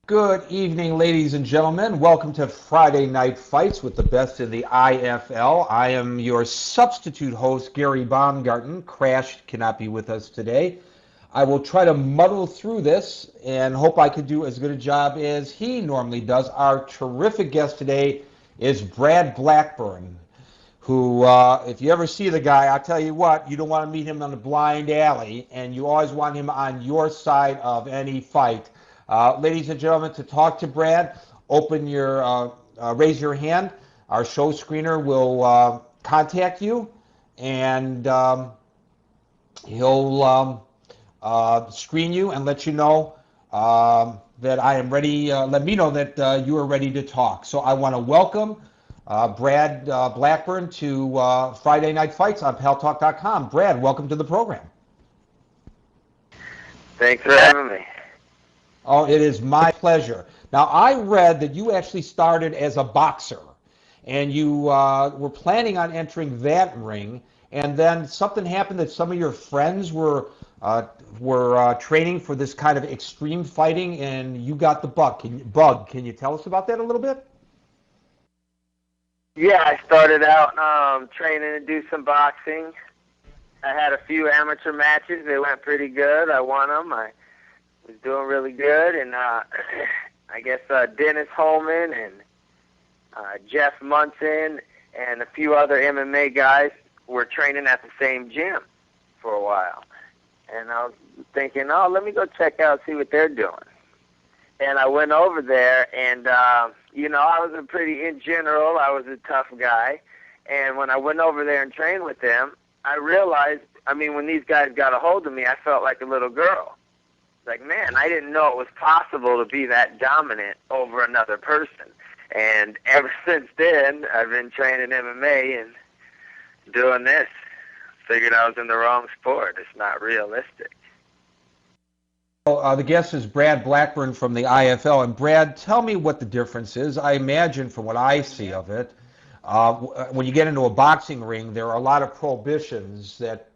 Good evening, ladies and gentlemen. Welcome to Friday Night Fights with the best in the IFL. I am your substitute host, Gary Baumgarten. Crash cannot be with us today. I will try to muddle through this and hope I can do as good a job as he normally does. Our terrific guest today is Brad Blackburn, who, if you ever see the guy, I'll tell you what, you don't want to meet him on the blind alley, and you always want him on your side of any fight. Ladies and gentlemen, to talk to Brad, raise your hand. Our show screener will contact you, and he'll screen you and let you know that I am ready. Let me know that you are ready to talk. So I want to welcome Brad Blackburn to Friday Night Fights on Paltalk.com. Brad, welcome to the program. Thanks for having me. Oh, it is my pleasure. Now, I read that you actually started as a boxer, and you were planning on entering that ring, and then something happened that some of your friends were training for this kind of extreme fighting, and you got the bug. Can you tell us about that a little bit? Yeah, I started out training to do some boxing. I had a few amateur matches. They went pretty good. I won them. I was doing really good, and I guess Dennis Holman and Jeff Munson and a few other MMA guys were training at the same gym for a while. And I was thinking, oh, let me go check out, see what they're doing. And I went over there, and, I was in general, I was a tough guy. And when I went over there and trained with them, I realized, when these guys got a hold of me, I felt like a little girl. Like, man, I didn't know it was possible to be that dominant over another person. And ever since then, I've been training MMA and doing this. Figured I was in the wrong sport. It's not realistic. The guest is Brad Blackburn from the IFL. And Brad, tell me what the difference is. I imagine from what I see of it, when you get into a boxing ring, there are a lot of prohibitions that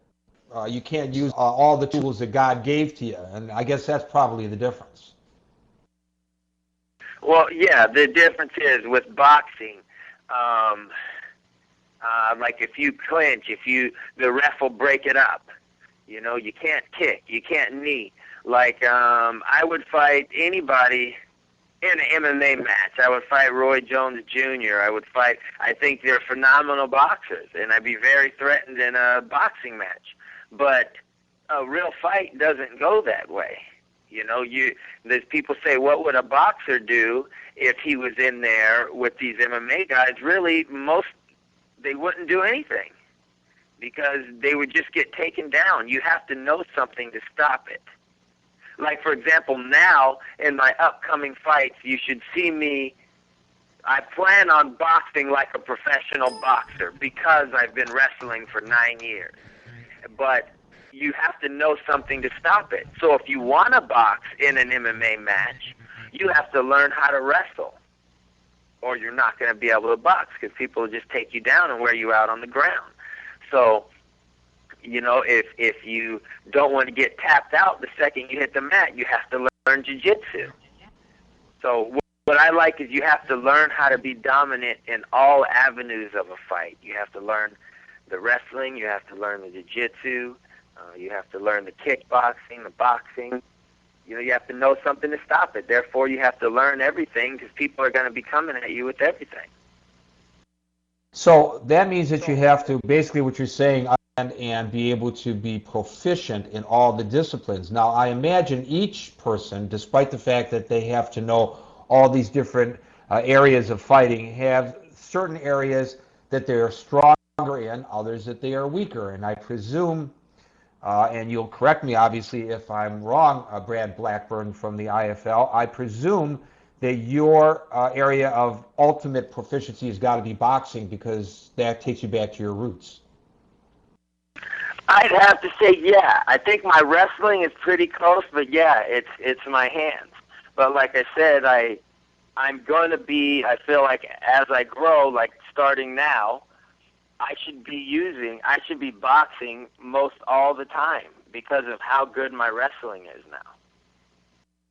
you can't use all the tools that God gave to you. And I guess that's probably the difference. Well, yeah, the difference is with boxing, like if you clinch, the ref will break it up. You can't kick, you can't knee. Like, I would fight anybody in an MMA match. I would fight Roy Jones Jr. I think they're phenomenal boxers, and I'd be very threatened in a boxing match. But a real fight doesn't go that way. There's people say, what would a boxer do if he was in there with these MMA guys? Really, they wouldn't do anything because they would just get taken down. You have to know something to stop it. Like, for example, now in my upcoming fights, you should see me. I plan on boxing like a professional boxer because I've been wrestling for 9 years. But you have to know something to stop it. So if you want to box in an MMA match, you have to learn how to wrestle, or you're not going to be able to box because people will just take you down and wear you out on the ground. So, if you don't want to get tapped out the second you hit the mat, you have to learn jiu-jitsu. So what I like is you have to learn how to be dominant in all avenues of a fight. You have to learn the wrestling, you have to learn the jiu-jitsu, you have to learn the kickboxing, the boxing. You have to know something to stop it. Therefore, you have to learn everything because people are going to be coming at you with everything. So that means that you have to, basically what you're saying, and be able to be proficient in all the disciplines. Now, I imagine each person, despite the fact that they have to know all these different areas of fighting, have certain areas that they're stronger in, others that they are weaker. And I presume, and you'll correct me obviously if I'm wrong, Brad Blackburn from the IFL, I presume that your area of ultimate proficiency has got to be boxing because that takes you back to your roots. I'd have to say, yeah. I think my wrestling is pretty close, but yeah, it's my hands. But like I said, I'm going to be, I feel like as I grow, like starting now, I should be boxing most all the time because of how good my wrestling is now.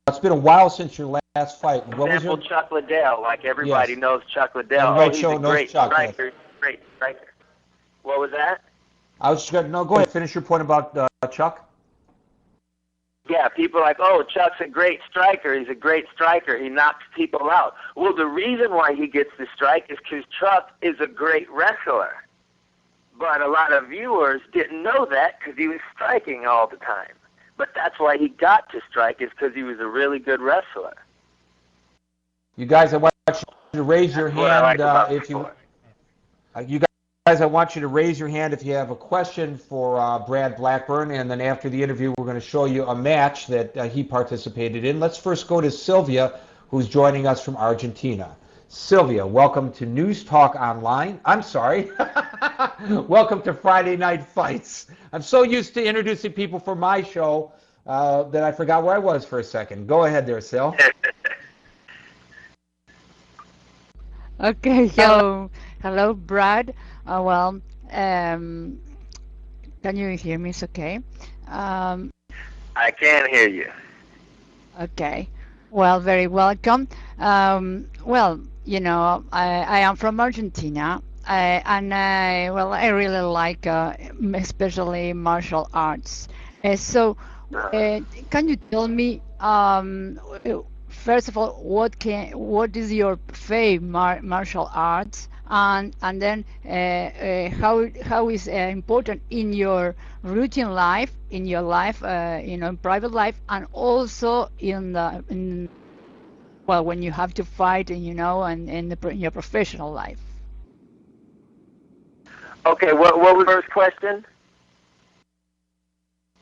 It's been a while since your last fight. What was Example, your? Chuck Liddell, like everybody Yes. knows Chuck Liddell. Everybody Oh, he's show a knows great Chuck. Yes. striker. Great striker. What was that? I was just gonna no. Go ahead. Finish your point about Chuck. Yeah, people are like, oh, Chuck's a great striker. He's a great striker. He knocks people out. Well, the reason why he gets the strike is because Chuck is a great wrestler. But a lot of viewers didn't know that because he was striking all the time. But that's why he got to strike, is because he was a really good wrestler. You guys, I want you to raise your That's what I like hand about if you. sport. You guys, I want you to raise your hand if you have a question for Brad Blackburn, and then after the interview, we're going to show you a match that he participated in. Let's first go to Sylvia, who's joining us from Argentina. Sylvia, welcome to News Talk Online. I'm sorry. Welcome to Friday Night Fights. I'm so used to introducing people for my show that I forgot where I was for a second. Go ahead there, Syl. Okay, hello, Brad. Can you hear me? It's okay. I can hear you. Okay. Well, very welcome. I am from Argentina, I really like, especially martial arts. Can you tell me, first of all, what is your favorite martial arts, and then how is important in your routine life, in your life, in private life, and also when you have to fight, and and in your professional life. Okay, what was the first question?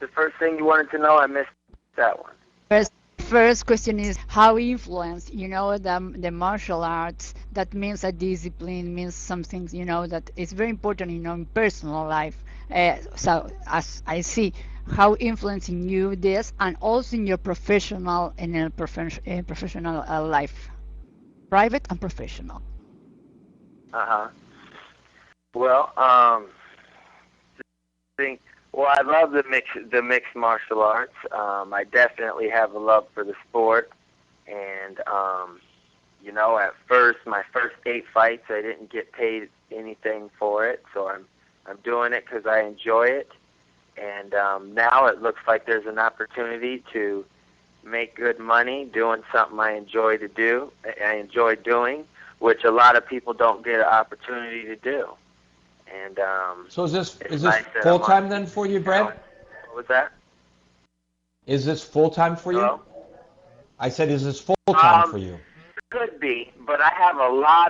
The first thing you wanted to know? I missed that one. First question is how influence, the martial arts. That means a discipline, means something, that is very important, in personal life. So as I see, how influencing you this, and also in your professional professional life, private and professional. Well, well, I love the mixed martial arts. I definitely have a love for the sport, and at first, my first 8 fights, I didn't get paid anything for it, so I'm doing it because I enjoy it, and now it looks like there's an opportunity to make good money doing something I enjoy doing, which a lot of people don't get an opportunity to do. And so is this nice full time then for you, Brad? What was that? Is this full time for you? Hello? I said, is this full time for you? Could be, but I have a lot